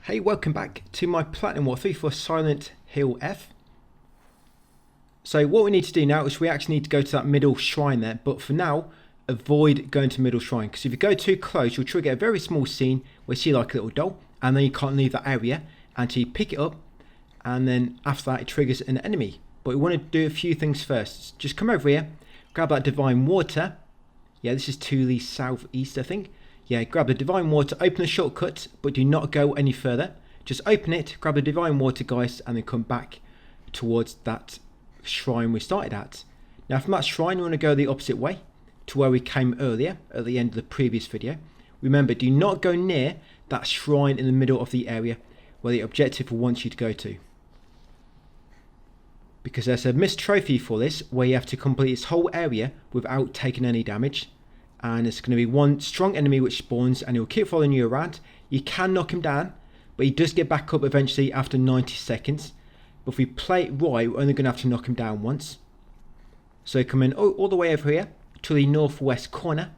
Hey, welcome back to my Platinum walkthrough for SILENTHILLF. So what we need to do now is we actually need to go to that middle shrine there, but for now, avoid going to middle shrine, because if you go too close, you'll trigger a very small scene where you see like a little doll, and then you can't leave that area until you pick it up, and then after that it triggers an enemy. But we want to do a few things first. Just come over here, grab that divine water. Yeah, this is to the southeast, I think. Yeah, grab the divine water, open the shortcut, but do not go any further. Just open it, grab the divine water, guys, and then come back towards that shrine we started at. Now from that shrine, we want to go the opposite way to where we came earlier at the end of the previous video. Remember, do not go near that shrine in the middle of the area where the objective wants you to go to, because there's a missed trophy for this where you have to complete this whole area without taking any damage. And it's going to be one strong enemy which spawns, and he'll keep following you around. You can knock him down, but he does get back up eventually after 90 seconds. But if we play it right, we're only going to have to knock him down once. So come in all the way over here to the northwest corner.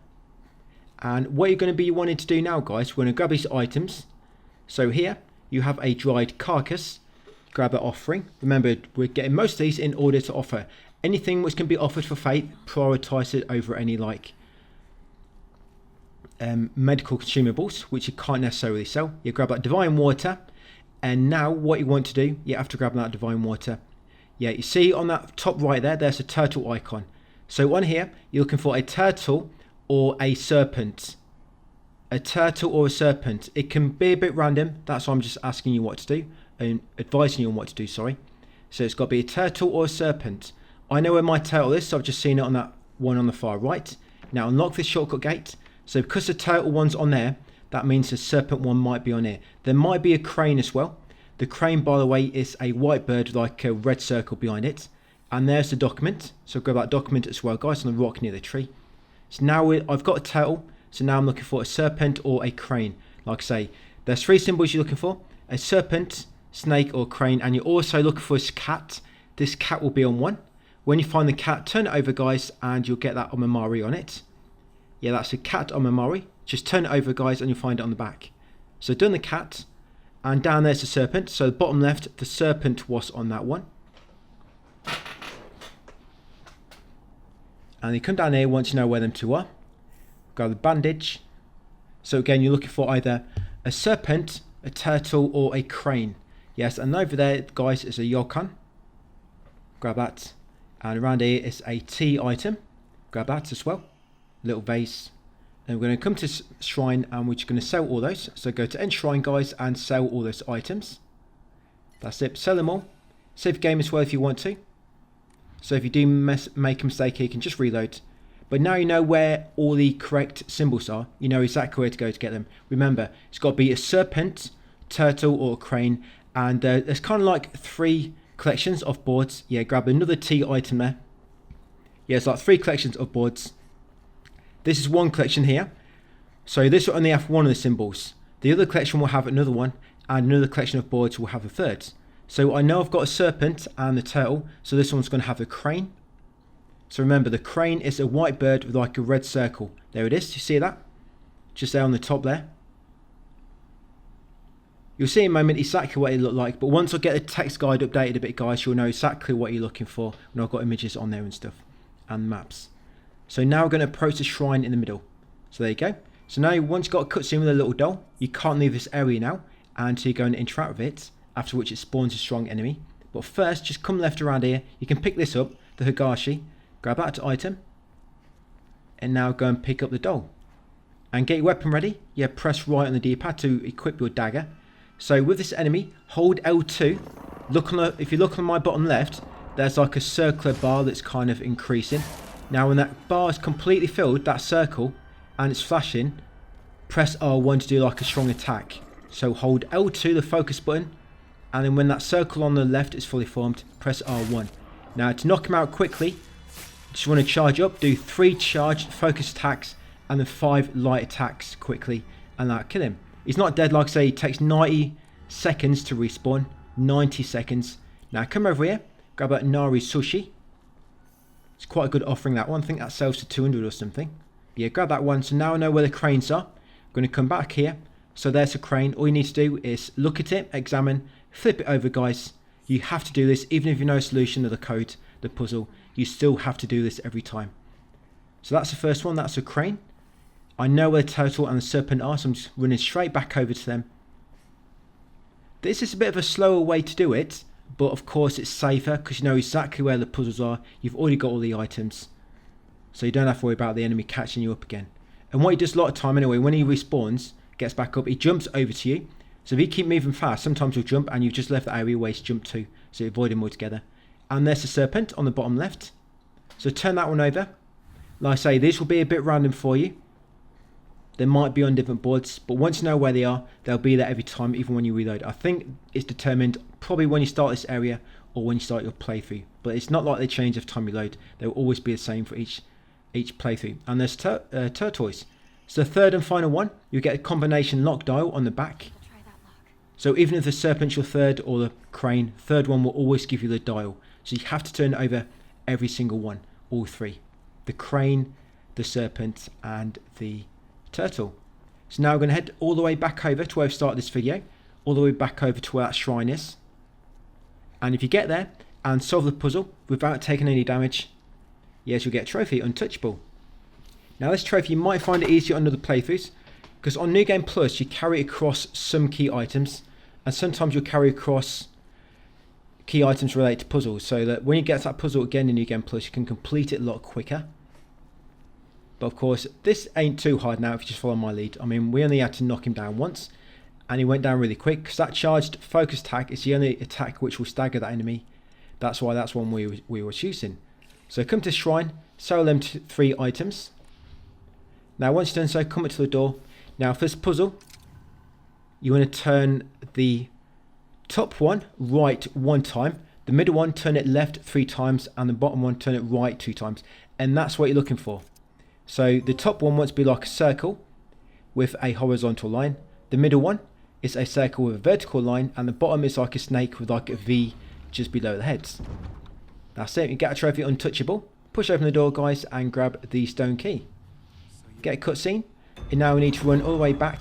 And what you're going to be wanting to do now, guys, we're going to grab these items. So here you have a dried carcass. Grab an offering. Remember, we're getting most of these in order to offer. Anything which can be offered for faith, prioritise it over any like medical consumables, which you can't necessarily sell. You grab that divine water, and now what you want to do, you have to grab that divine water. Yeah, you see on that top right there's a turtle icon. So on here, you're looking for a turtle or a serpent. A turtle or a serpent. It can be a bit random. That's why I'm just asking you what to do and advising you on what to do, sorry. So it's got to be a turtle or a serpent. I know where my turtle is, so I've just seen it on that one on the far right. Now unlock this shortcut gate. So because the turtle one's on there, that means the serpent one might be on here. There might be a crane as well. The crane, by the way, is a white bird with like a red circle behind it. And there's the document. So grab that document as well, guys, on the rock near the tree. So now I've got a turtle. So now I'm looking for a serpent or a crane. Like I say, there's three symbols you're looking for. A serpent, snake or crane. And you're also looking for this cat. This cat will be on one. When you find the cat, turn it over, guys, and you'll get that Omamari on it. Yeah, that's a cat Omamari. Just turn it over, guys, and you'll find it on the back. So done the cat, and down there's the serpent. So the bottom left, the serpent was on that one. And you come down here once you know where them two are. Grab the bandage. So again, you're looking for either a serpent, a turtle, or a crane. Yes, and over there, guys, is a yokon. Grab that. And around here is a tea item. Grab that as well. Little vase. And we're going to come to shrine, and we're just going to sell all those. So go to end shrine, guys, and sell all those items. That's it. Sell them all. Save game as well if you want to. So if you do make a mistake here, you can just reload. But now you know where all the correct symbols are. You know exactly where to go to get them. Remember, it's got to be a serpent, turtle, or a crane. And there's kind of like three collections of boards. Yeah, grab another tea item there. Yeah, it's like three collections of boards. This is one collection here. So this will only have one of the symbols. The other collection will have another one, and another collection of boards will have a third. So I know I've got a serpent and the turtle, so this one's going to have a crane. So remember, the crane is a white bird with like a red circle. There it is. You see that? Just there on the top there. You'll see in a moment exactly what it looked like, but once I get the text guide updated a bit, guys, you'll know exactly what you're looking for when I've got images on there and stuff, and maps. So now we're going to approach the shrine in the middle. So there you go. So now once you've got a cutscene with a little doll, you can't leave this area now until you go and interact with it, after which it spawns a strong enemy. But first, just come left around here. You can pick this up, the Higashi. Grab that item. And now go and pick up the doll. And get your weapon ready. Yeah, press right on the D-pad to equip your dagger. So with this enemy, hold L2. If you look on my bottom left, there's like a circular bar that's kind of increasing. Now when that bar is completely filled, that circle, and it's flashing, press R1 to do like a strong attack. So hold L2, the focus button, and then when that circle on the left is fully formed, press R1. Now to knock him out quickly, just want to charge up, do 3 charged focus attacks, and then 5 light attacks quickly, and that'll kill him. He's not dead, like I say, it takes 90 seconds to respawn, 90 seconds. Now come over here, grab that Nari Sushi. It's quite a good offering, that one. I think that sells for 200 or something. Yeah, grab that one. So now I know where the cranes are. I'm going to come back here, So there's a crane. All you need to do is look at it, examine, flip it over, guys. You have to do this, even if you know a solution of the code, the puzzle, you still have to do this every time. So that's the first one, that's a crane. I know where the turtle and the serpent are, so I'm just running straight back over to them. This is a bit of a slower way to do it, but of course it's safer because you know exactly where the puzzles are. You've already got all the items, so you don't have to worry about the enemy catching you up again. And what he does a lot of time anyway, when he respawns, gets back up, he jumps over to you. So if you keep moving fast, sometimes he'll jump and you've just left the area where he's jumped to, so you avoid him altogether. And there's the serpent on the bottom left. So turn that one over. Like I say, this will be a bit random for you. They might be on different boards, but once you know where they are, they'll be there every time, even when you reload. I think it's determined probably when you start this area or when you start your playthrough. But it's not like they change every time you load. They'll always be the same for each playthrough. And there's turtles. So the third and final one, you get a combination lock dial on the back. So even if the serpent's your third or the crane, third one will always give you the dial. So you have to turn over every single one, all three. The crane, the serpent and the turtle. So now we're going to head all the way back over to where we started this video, all the way back over to where that shrine is. And if you get there and solve the puzzle without taking any damage, yes, you'll get a trophy, untouchable. Now this trophy, you might find it easier on other playthroughs, because on New Game Plus you carry across some key items, and sometimes you'll carry across key items related to puzzles, so that when you get to that puzzle again in New Game Plus, you can complete it a lot quicker. But of course, this ain't too hard now if you just follow my lead. I mean, we only had to knock him down once, and he went down really quick, because that charged focus attack is the only attack which will stagger that enemy. That's why that's one we were choosing. So come to the shrine, sell them 3 items. Now once you've done so, come up to the door. Now for this puzzle, you want to turn the top one right 1 time, the middle one turn it left 3 times, and the bottom one turn it right 2 times. And that's what you're looking for. So the top one wants to be like a circle with a horizontal line. The middle one is a circle with a vertical line, and the bottom is like a snake with like a V just below the heads. That's it, you get a trophy untouchable. Push open the door, guys, and grab the stone key. Get a cutscene, and now we need to run all the way back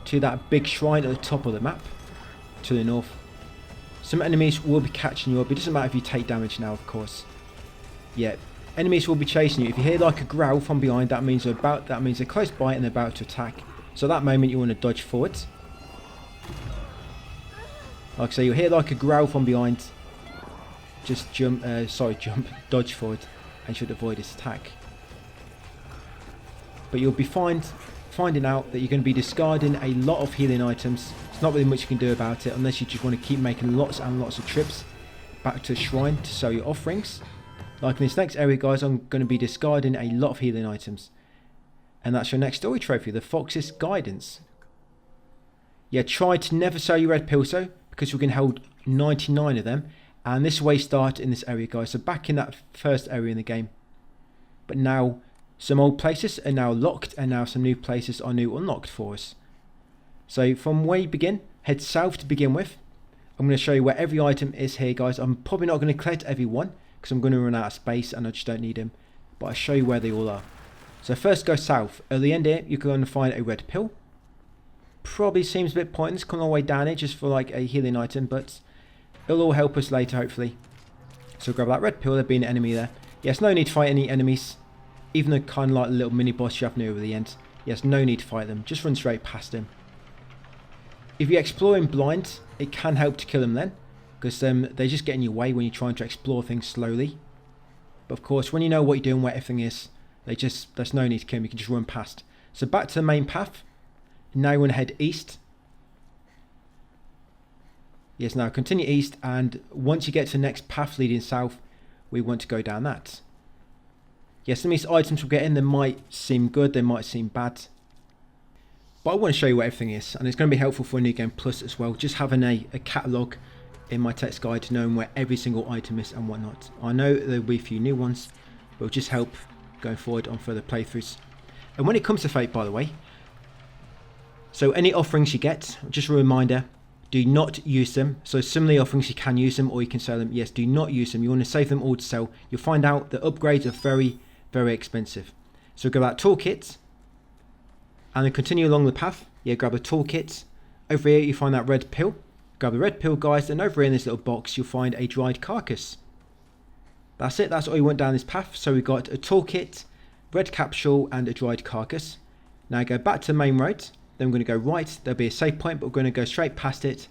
to that big shrine at the top of the map, to the north. Some enemies will be catching you up. It doesn't matter if you take damage now, of course. Yeah, enemies will be chasing you. If you hear like a growl from behind, that means they're close by and they're about to attack. So at that moment you want to dodge forwards. Like I say, you'll hear like a growl from behind. Just dodge forward, and should avoid this attack. But you'll be finding out that you're going to be discarding a lot of healing items. There's not really much you can do about it unless you just want to keep making lots and lots of trips back to the shrine to sell your offerings. Like in this next area, guys, I'm going to be discarding a lot of healing items. And that's your next story trophy, the Fox's Guidance. Yeah, try to never sell your red pills though, because we can hold 99 of them. And this is where you start in this area, guys. So back in that first area in the game. But now some old places are now locked, and now some new places are new unlocked for us. So from where you begin, head south to begin with. I'm going to show you where every item is here, guys. I'm probably not going to collect every one, because I'm going to run out of space and I just don't need them. But I'll show you where they all are. So first go south. At the end here, you're going to find a red pill. Probably seems a bit pointless coming all the way down here just for like a healing item, but it'll all help us later, hopefully. So grab that red pill. There'll be an enemy there. Yes, no need to fight any enemies. Even the kind of like little mini boss you have near the end. Yes, no need to fight them. Just run straight past them. If you explore in blind, it can help to kill them then, because they just get in your way when you're trying to explore things slowly. But of course, when you know what you're doing, where everything is, there's no need to kill them. You can just run past. So back to the main path. Now you want to head east. Yes, now continue east, and once you get to the next path leading south, we want to go down that. Yes, some of these items we'll get in, they might seem good, they might seem bad. But I want to show you where everything is, and it's going to be helpful for a New Game Plus as well. Just having a catalogue in my text guide to knowing where every single item is and whatnot. I know there'll be a few new ones, but it'll just help going forward on further playthroughs. And when it comes to Fate, by the way, so any offerings you get, just a reminder, do not use them. So some of the offerings you can use them or you can sell them. Yes, do not use them. You want to save them all to sell. You'll find out that upgrades are very, very expensive. So go back toolkit and then continue along the path Yeah, grab a toolkit. Over here you find that red pill. Grab the red pill, guys, and over here in this little box you'll find a dried carcass. That's it, that's all you want down this path. So we've got a toolkit, red capsule, and a dried carcass. Now go back to the main road, then we're going to go right, there'll be a save point, but we're going to go straight past it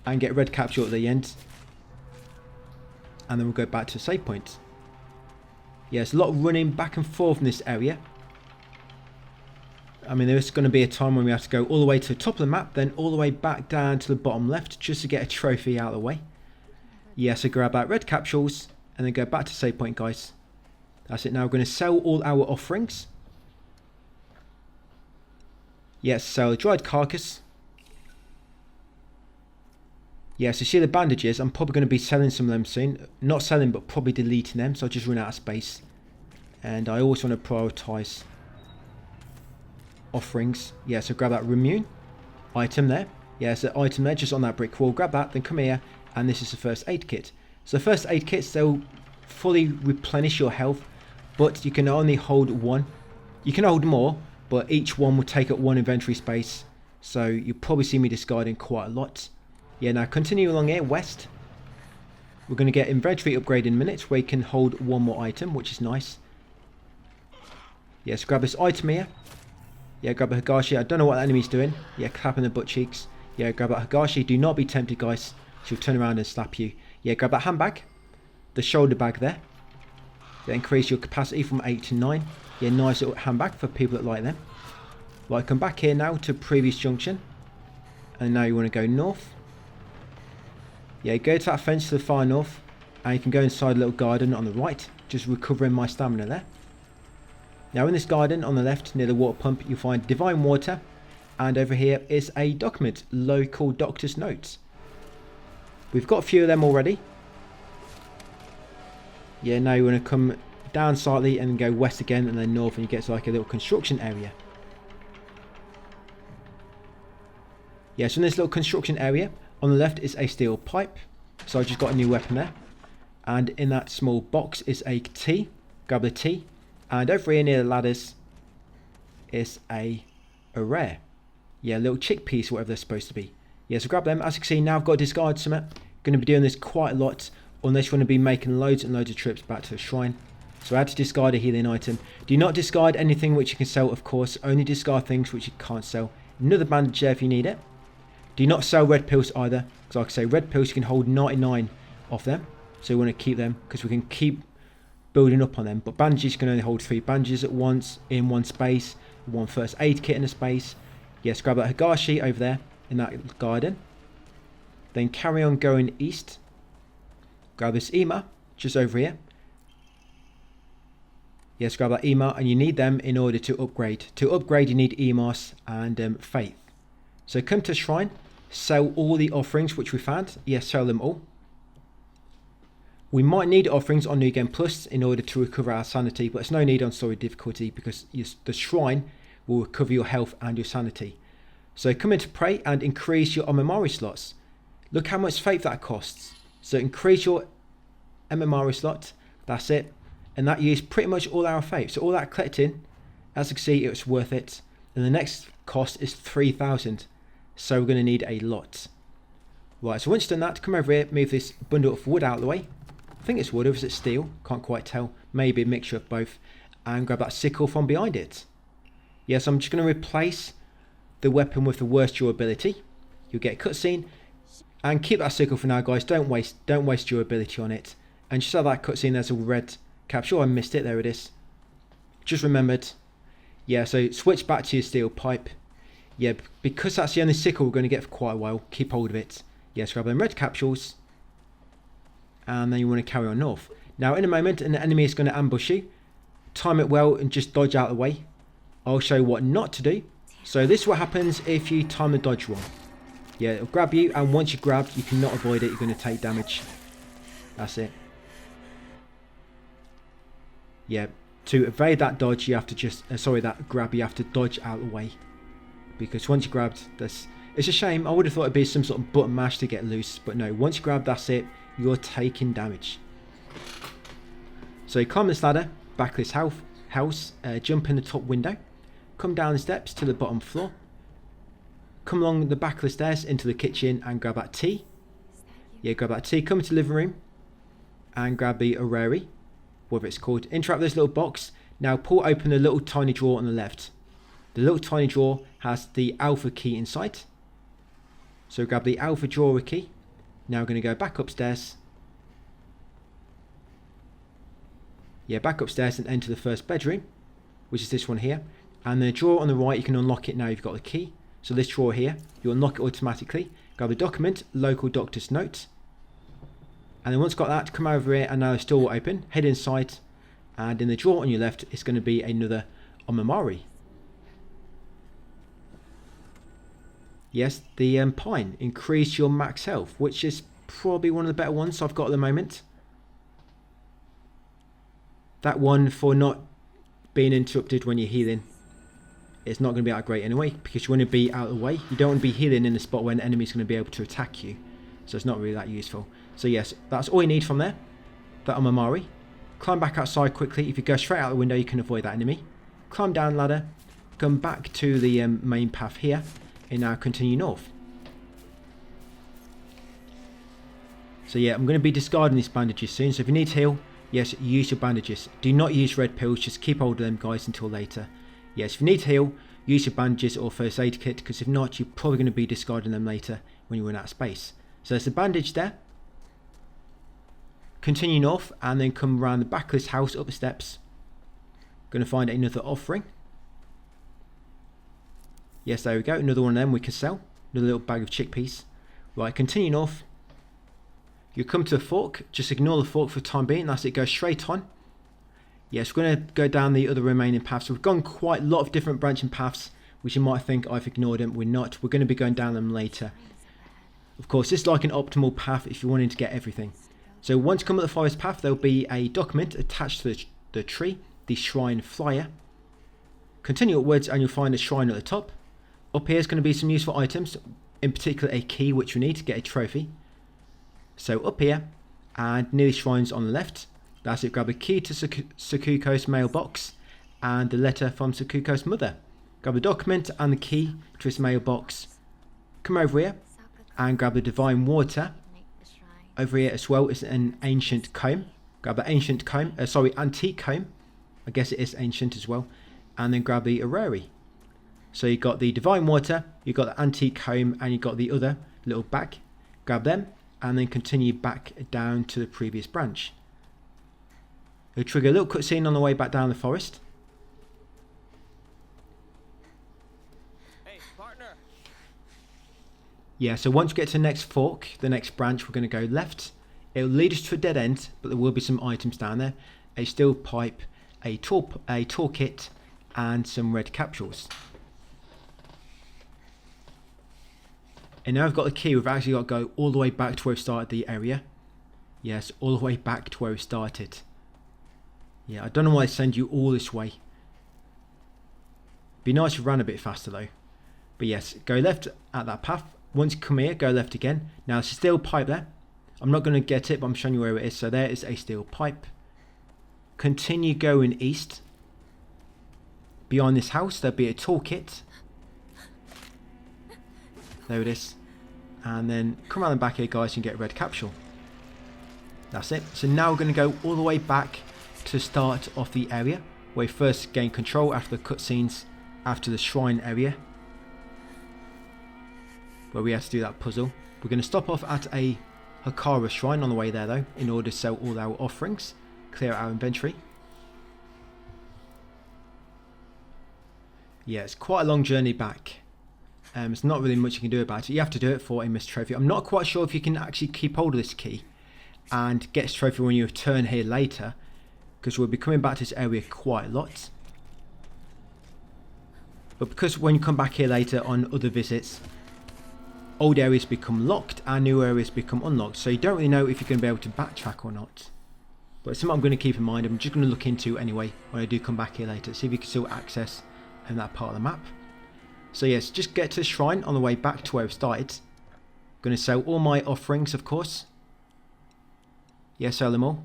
and get a red capsule at the end. And then we'll go back to the save point. Yeah, there's a lot of running back and forth in this area. I mean, there's going to be a time when we have to go all the way to the top of the map, then all the way back down to the bottom left, just to get a trophy out of the way. Yeah, so grab out red capsules, and then go back to save point, guys. That's it, now we're going to sell all our offerings. Yes, sell a dried carcass. Yeah, so see the bandages, I'm probably going to be selling some of them soon. Not selling, but probably deleting them, so I'll just run out of space. And I also want to prioritise offerings. Yeah, so grab that Remune item there. Yeah, so item there just on that brick wall. Grab that, then come here, and this is the first aid kit. So the first aid kits, they'll fully replenish your health, but you can only hold one. You can hold more, but each one will take up one inventory space. So you'll probably see me discarding quite a lot. Yeah, now continue along here, west. We're going to get inventory upgrade in minutes where you can hold one more item, which is nice. Yeah, so grab this item here. Yeah, grab a Higashi. I don't know what the enemy's doing. Yeah, clapping the butt cheeks. Yeah, grab that Higashi. Do not be tempted, guys. She'll turn around and slap you. Yeah, grab that handbag. The shoulder bag there. That increase your capacity from 8 to 9. Yeah, nice little handbag for people that like them. Right, come back here now to previous junction. And now you want to go north. Yeah, go to that fence to the far north. And you can go inside a little garden on the right. Just recovering my stamina there. Now in this garden on the left near the water pump you'll find divine water, and over here is a document, local doctor's notes. We've got a few of them already. Yeah, now you want to come down slightly and go west again and then north, and you get to like a little construction area. Yeah, so in this little construction area on the left is a steel pipe, so I just got a new weapon there, and in that small box is a tea. Grab the tea. And over here near the ladders is a rare. Yeah, little chickpeas, whatever they're supposed to be. Yeah, so grab them. As you can see, now I've got to discard some. Going to be doing this quite a lot, unless you want to be making loads and loads of trips back to the shrine. So I had to discard a healing item. Do not discard anything which you can sell, of course. Only discard things which you can't sell. Another bandage there if you need it. Do not sell red pills either, because like I say, red pills you can hold 99 of them. So you want to keep them, because we can keep building up on them, but bandages can only hold 3 bandages at once in one space, one first aid kit in a space. Yes, grab that Higashi over there in that garden, then carry on going east. Grab this Ema just over here. Yes, grab that Ema, and you need them in order to upgrade. To upgrade you need Emos and Faith. So come to Shrine, sell all the offerings which we found. Yes, sell them all. We might need offerings on New Game Plus in order to recover our sanity, but it's no need on story difficulty because the shrine will recover your health and your sanity. So come in to pray and increase your Omamari slots. Look how much faith that costs. So increase your Omamari slot, that's it. And that used pretty much all our faith. So all that collecting, as you can see, it's worth it. And the next cost is 3,000. So we're going to need a lot. Right, so once you've done that, come over here, move this bundle of wood out of the way. I think it's wood, or is it steel? Can't quite tell. Maybe a mixture of both. And grab that sickle from behind it. Yes, I'm just going to replace the weapon with the worst durability. You'll get a cutscene. And keep that sickle for now, guys. Don't waste durability on it. And just like that cutscene, there's a red capsule. I missed it. There it is. Just remembered. Yeah, so switch back to your steel pipe. Yeah, because that's the only sickle we're going to get for quite a while. Keep hold of it. Yes, grab them red capsules. And then you want to carry on north. Now in a moment an enemy is going to ambush you. Time it well and just dodge out of the way. I'll show you what not to do. So this is what happens if you time the dodge wrong. Yeah, it'll grab you, and once you're grabbed you cannot avoid it. You're going to take damage. That's it. Yeah, to evade that dodge you have to just that grab, you have to dodge out of the way. Because once you're grabbed, it's a shame. I would have thought it'd be some sort of button mash to get loose, but no, once you're grabbed, that's it. You're taking damage. So you climb this ladder, back this house, jump in the top window, come down the steps to the bottom floor. come along the back of the stairs into the kitchen and grab that tea. Yeah, grab that tea, come into the living room and grab the orrery, whatever it's called. Interact with this little box. Now pull open the little tiny drawer on the left. The little tiny drawer has the alpha key inside. So grab the alpha drawer key. Now we're going to go back upstairs. Yeah, back upstairs and enter the first bedroom, which is this one here. And the drawer on the right, you can unlock it now you've got the key. So this drawer here, you unlock it automatically. Grab the document, local doctor's note. And then once you've got that, come over here and now the store will open. Head inside. And in the drawer on your left, it's going to be another omamari. Yes, the pine. Increase your max health, which is probably one of the better ones I've got at the moment. That one for not being interrupted when you're healing. It's not going to be that great anyway, because you want to be out of the way. You don't want to be healing in the spot where an enemy's going to be able to attack you. So it's not really that useful. So yes, that's all you need from there. That omamari. Climb back outside quickly. If you go straight out the window, you can avoid that enemy. Climb down the ladder. Come back to the main path here. And now continue north. So yeah, I'm going to be discarding these bandages soon. So if you need to heal, yes, use your bandages. Do not use red pills. Just keep hold of them, guys, until later. Yes, if you need to heal, use your bandages or first aid kit. Because if not, you're probably going to be discarding them later when you run out of space. So there's a bandage there. Continue north and then come around the back of this house up the steps. Going to find another offering. Yes, there we go. Another one of them we can sell. Another little bag of chickpeas. Right, continue north. You come to a fork. Just ignore the fork for the time being. That's it. Go straight on. Yes, we're going to go down the other remaining paths. So we've gone quite a lot of different branching paths, which you might think I've ignored them. We're not. We're going to be going down them later. Of course, this is like an optimal path if you're wanting to get everything. So once you come up the forest path, there'll be a document attached to the tree, the shrine flyer. Continue upwards and you'll find a shrine at the top. Up here is going to be some useful items, in particular a key which we need to get a trophy. So up here and near the shrines on the left, that's it. Grab a key to Sakuko's mailbox and the letter from Sakuko's mother. Grab the document and the key to his mailbox. Come over here and grab the divine water. Over here as well is an ancient comb. Grab the ancient comb, antique comb. I guess it is ancient as well. And then grab the orrery. So you got the divine water, you got the antique comb, and you got the other little bag. Grab them and then continue back down to the previous branch. It'll trigger a little cutscene on the way back down the forest. Hey, partner. Yeah, so once we get to the next fork, the next branch, we're going to go left. It'll lead us to a dead end, but there will be some items down there. A steel pipe, a toolkit, and some red capsules. And now I've got the key, we've actually got to go all the way back to where we started the area. Yes, all the way back to where we started. Yeah, I don't know why they send you all this way. Be nice if you ran a bit faster though. But yes, go left at that path. Once you come here, go left again. Now there's a steel pipe there. I'm not going to get it, but I'm showing you where it is. So there is a steel pipe. Continue going east. Behind this house, there'll be a toolkit. There it is. And then come around the back here, guys, and get a red capsule. That's it. So now we're going to go all the way back to the start of the area, where we first gain control after the cutscenes, after the shrine area, where we had to do that puzzle. We're going to stop off at a Hakara shrine on the way there, though, in order to sell all our offerings, clear out our inventory. Yeah, it's quite a long journey back. There's not really much you can do about it. You have to do it for a missed trophy. I'm not quite sure if you can actually keep hold of this key and get this trophy when you return here later, because we'll be coming back to this area quite a lot. But because when you come back here later on other visits, old areas become locked and new areas become unlocked, so you don't really know if you're going to be able to backtrack or not. But it's something I'm going to keep in mind. I'm just going to look into anyway when I do come back here later, see if you can still access that part of the map. So yes, just get to the shrine on the way back to where we started. Going to sell all my offerings, of course. Yes, sell them all.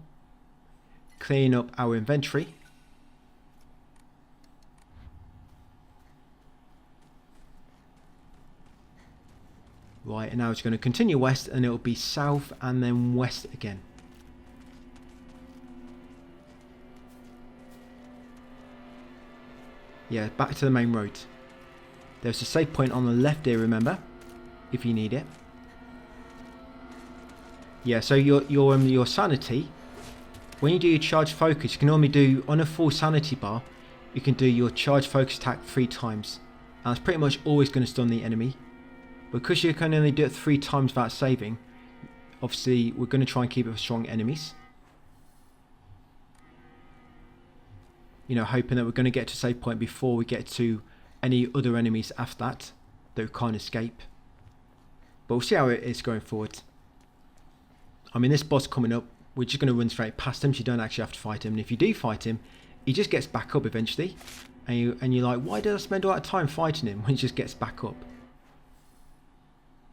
Clean up our inventory. Right, and now it's going to continue west, and it'll be south and then west again. Yeah, back to the main road. There's a save point on the left here, remember, if you need it. Yeah, so your sanity, when you do your charge focus, you can normally do, on a full sanity bar, you can do your charge focus attack 3 times. And that's pretty much always going to stun the enemy. Because you can only do it 3 times without saving, obviously we're going to try and keep it for strong enemies. You know, hoping that we're going to get to save point before we get to any other enemies after that we can't escape. But we'll see how it is going forward. I mean, this boss coming up, we're just going to run straight past him, so you don't actually have to fight him. And if you do fight him, he just gets back up eventually. And you're like, why did I spend all that time fighting him when he just gets back up?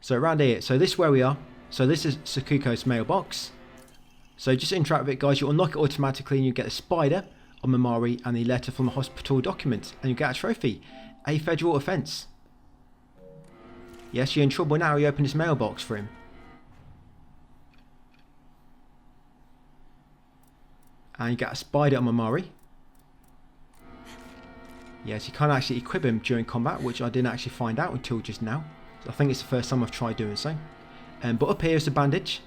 So around here, so this is where we are. So this is Sakuko's mailbox. So just interact with it, guys. You unlock it automatically and you get a spider on Mamari and the letter from the hospital document. And you get a trophy, a federal offence. Yes, you're in trouble now. You open this mailbox for him. And you get a spider on Mamari. Yes, you can't actually equip him during combat, which I didn't actually find out until just now. I think it's the first time I've tried doing so. But up here is the bandage.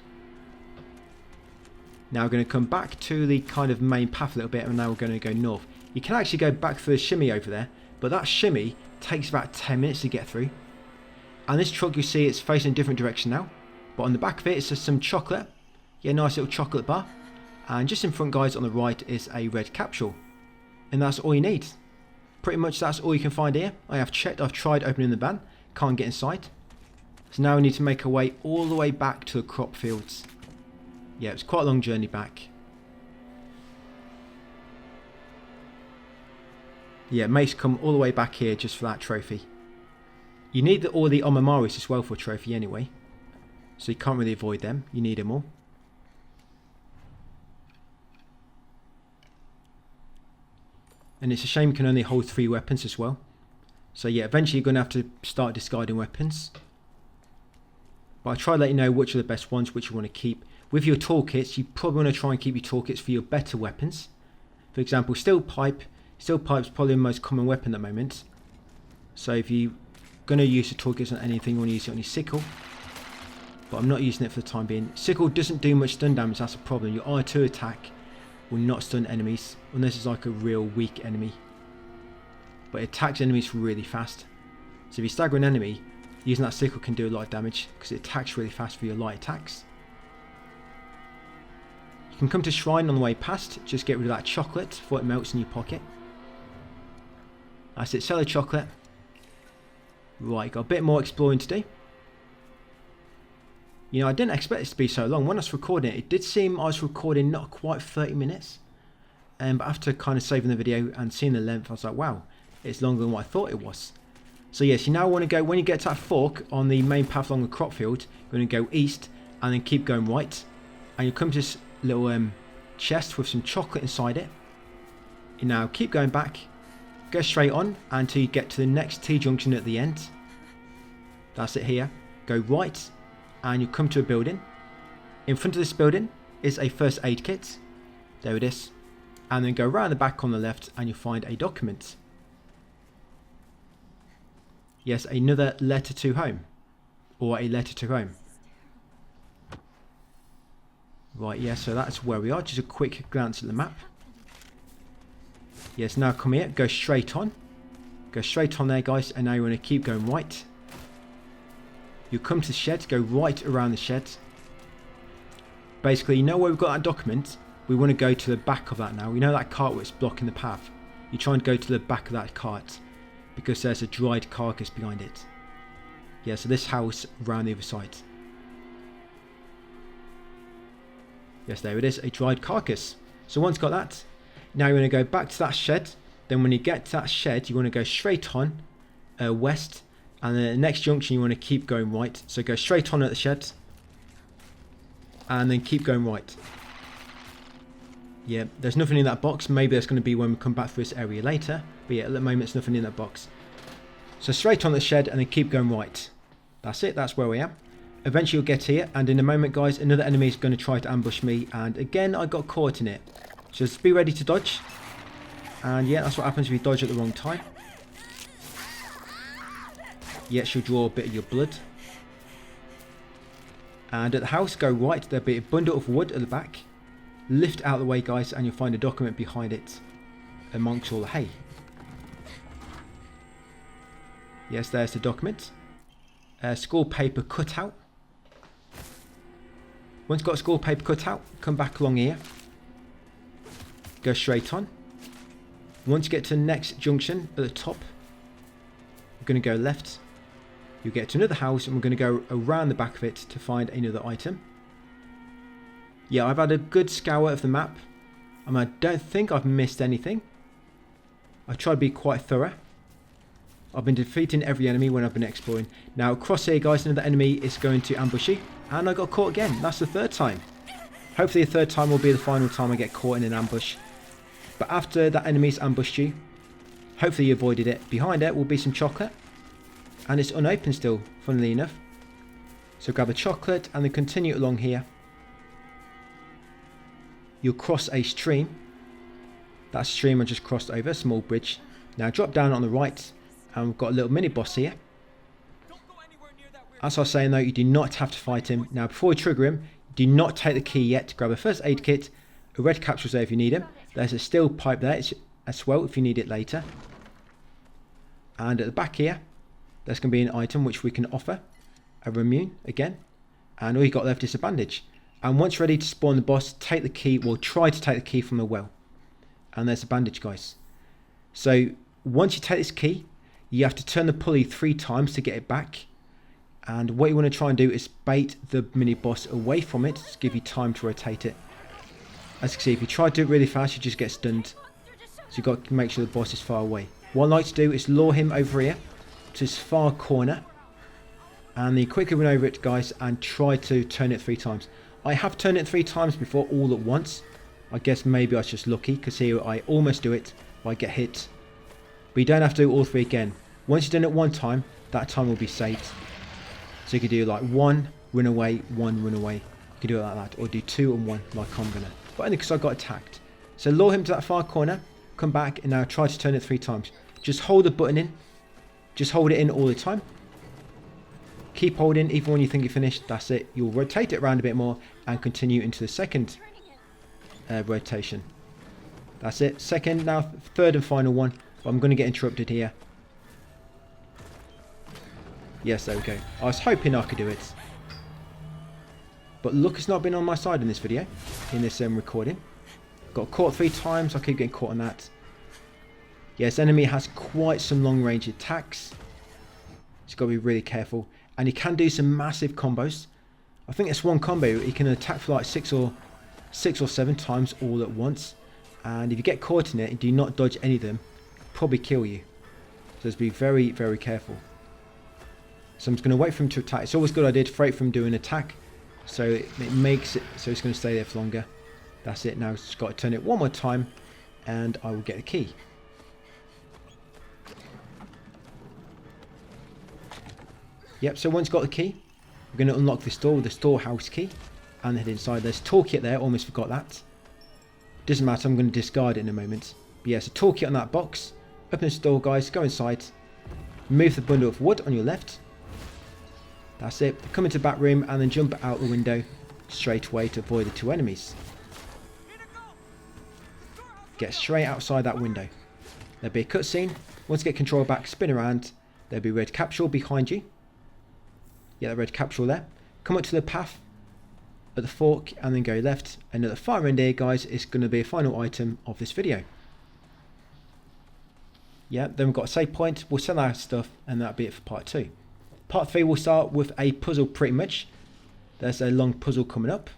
Now we're going to come back to the kind of main path a little bit, and now we're going to go north. You can actually go back through the shimmy over there, but that shimmy takes about 10 minutes to get through. And this truck, you see, it's facing a different direction now. But on the back of it, it's just some chocolate. Yeah, nice little chocolate bar. And just in front, guys, on the right is a red capsule. And that's all you need. Pretty much that's all you can find here. I have checked, I've tried opening the van. Can't get inside. So now we need to make our way all the way back to the crop fields. Yeah, it's quite a long journey back. Yeah, Mace come all the way back here just for that trophy. You need all the Omamaris as well for a trophy anyway. So you can't really avoid them. You need them all. And it's a shame you can only hold 3 weapons as well. So yeah, eventually you're going to have to start discarding weapons. But I try to let you know which are the best ones, which you want to keep. With your toolkits, you probably want to try and keep your toolkits for your better weapons. For example, steel pipe. Steel pipe's probably the most common weapon at the moment. So if you're going to use the toolkits on anything, you want to use it on your sickle. But I'm not using it for the time being. Sickle doesn't do much stun damage, that's a problem. Your R2 attack will not stun enemies, unless it's like a real weak enemy. But it attacks enemies really fast. So if you stagger an enemy, using that sickle can do a lot of damage because it attacks really fast for your light attacks. You can come to Shrine on the way past, just get rid of that chocolate before it melts in your pocket. That's it, sell the chocolate. Right, got a bit more exploring to do. You know, I didn't expect this to be so long. When I was recording it, it did seem I was recording not quite 30 minutes. But after kind of saving the video and seeing the length, I was like, wow, it's longer than what I thought it was. So yes, you now want to go, when you get to that fork on the main path along the crop field, you're going to go east and then keep going right. And you'll come to this little chest with some chocolate inside it. You now keep going back, go straight on until you get to the next T-junction at the end. That's it here. Go right and you'll come to a building. In front of this building is a first aid kit. There it is. And then go around the back on the left and you'll find a document. Yes, another letter to home. Or a letter to home. Right, yeah, so that's where we are. Just a quick glance at the map. Yes, now come here, go straight on. Go straight on there, guys, and now you want to keep going right. You come to the shed, go right around the shed. Basically, you know where we've got that document? We want to go to the back of that now. You know that cart where it's blocking the path? You try and go to the back of that cart because there's a dried carcass behind it. Yeah, so this house around the other side. Yes, there it is, a dried carcass. So once got that, now you want to go back to that shed. Then when you get to that shed, you want to go straight on west. And then the next junction, you want to keep going right. So go straight on at the shed. And then keep going right. Yeah, there's nothing in that box. Maybe there's going to be when we come back through this area later. But yeah, at the moment, there's nothing in that box. So straight on the shed and then keep going right. That's it, that's where we am. Eventually you'll get here, and in a moment guys, another enemy is going to try to ambush me, and again I got caught in it. So just be ready to dodge. And yeah, that's what happens if you dodge at the wrong time. Yeah, she'll draw a bit of your blood. And at the house, go right, there'll be a bundle of wood at the back. Lift out of the way guys, and you'll find a document behind it amongst all the hay. Yes, there's the document. School paper cutout. Once you've got a school paper cutout, come back along here. Go straight on. Once you get to the next junction at the top, we're going to go left. You'll get to another house, and we're going to go around the back of it to find another item. Yeah, I've had a good scour of the map. I don't think I've missed anything. I've tried to be quite thorough. I've been defeating every enemy when I've been exploring. Now across here guys, another enemy is going to ambush you. And I got caught again. That's the third time. Hopefully the third time will be the final time I get caught in an ambush. But after that enemy's ambushed you, hopefully you avoided it. Behind it will be some chocolate. And it's unopened still, funnily enough. So grab a chocolate and then continue along here. You'll cross a stream. That stream I just crossed over, a small bridge. Now drop down on the right, and we've got a little mini boss here. As I was saying though, you do not have to fight him. Now before we trigger him, do not take the key yet. Grab a first aid kit, a red capsule's there if you need him. There's a steel pipe there as well if you need it later. And at the back here, there's going to be an item which we can offer. A immune again. And all you got left is a bandage. And once ready to spawn the boss, take the key, well try to take the key from the well. And there's a bandage guys. So once you take this key, you have to turn the pulley 3 times to get it back. And what you want to try and do is bait the mini boss away from it to give you time to rotate it. As you can see, if you try to do it really fast, you just get stunned. So you've got to make sure the boss is far away. What I like to do is lure him over here to this far corner. And then you quickly run over it guys and try to turn it 3 times. I have turned it 3 times before all at once. I guess maybe I was just lucky because here I almost do it, but I get hit. But you don't have to do all 3 again. Once you've done it 1 time, that time will be saved. So you can do like 1, run away, 1, run away. You can do it like that, or do 2 and 1 like I'm gonna. But only because I got attacked. So lure him to that far corner, come back, and now try to turn it 3 times. Just hold the button in. Just hold it in all the time. Keep holding even when you think you're finished. That's it. You'll rotate it around a bit more and continue into the second rotation. That's it. Second, now third and final one. But I'm going to get interrupted here. Yes, there we go. I was hoping I could do it. But luck has not been on my side in this video. In this recording. Got caught 3 times. I keep getting caught on that. Yes, enemy has quite some long range attacks. Just got to be really careful. And he can do some massive combos. I think it's one combo. He can attack for like 6 or 7 times all at once. And if you get caught in it and do not dodge any of them, probably kill you. So just be very, very careful. So I'm just going to wait for him to attack. It's always a good idea to wait for him to do an attack. So it makes it so it's going to stay there for longer. That's it. Now just got to turn it 1 more time. And I will get the key. Yep, so once got the key, we're going to unlock this door with the storehouse key and head inside. There's a toolkit there, almost forgot that. Doesn't matter, I'm going to discard it in a moment. But yeah, so toolkit on that box. Open this door, guys, go inside. Move the bundle of wood on your left. That's it. Come into the back room and then jump out the window straight away to avoid the 2 enemies. Get straight outside that window. There'll be a cutscene. Once you get control back, spin around. There'll be a red capsule behind you. Yeah, that red capsule there. Come up to the path at the fork and then go left. And at the far end here, guys, is going to be a final item of this video. Yeah, then we've got a save point. We'll sell our stuff and that'll be it for part 2. Part 3 will start with a puzzle pretty much. There's a long puzzle coming up.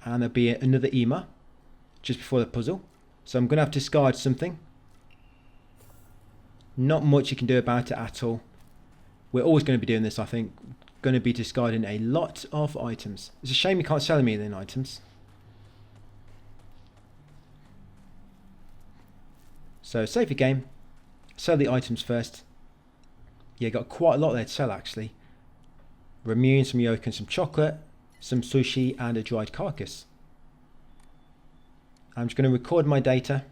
And there'll be another EMA just before the puzzle. So I'm going to have to discard something. Not much you can do about it at all. We're always going to be doing this, I think. Going to be discarding a lot of items. It's a shame you can't sell me then items. So save your game. Sell the items first. Yeah, got quite a lot there to sell actually. Ramune, some yolk and some chocolate, some sushi and a dried carcass. I'm just going to record my data,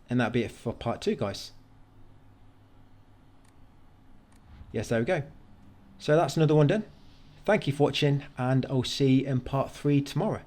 and that'll be it for part 2, guys. Yes, there we go. So that's another one done. Thank you for watching, and I'll see you in part 3 tomorrow.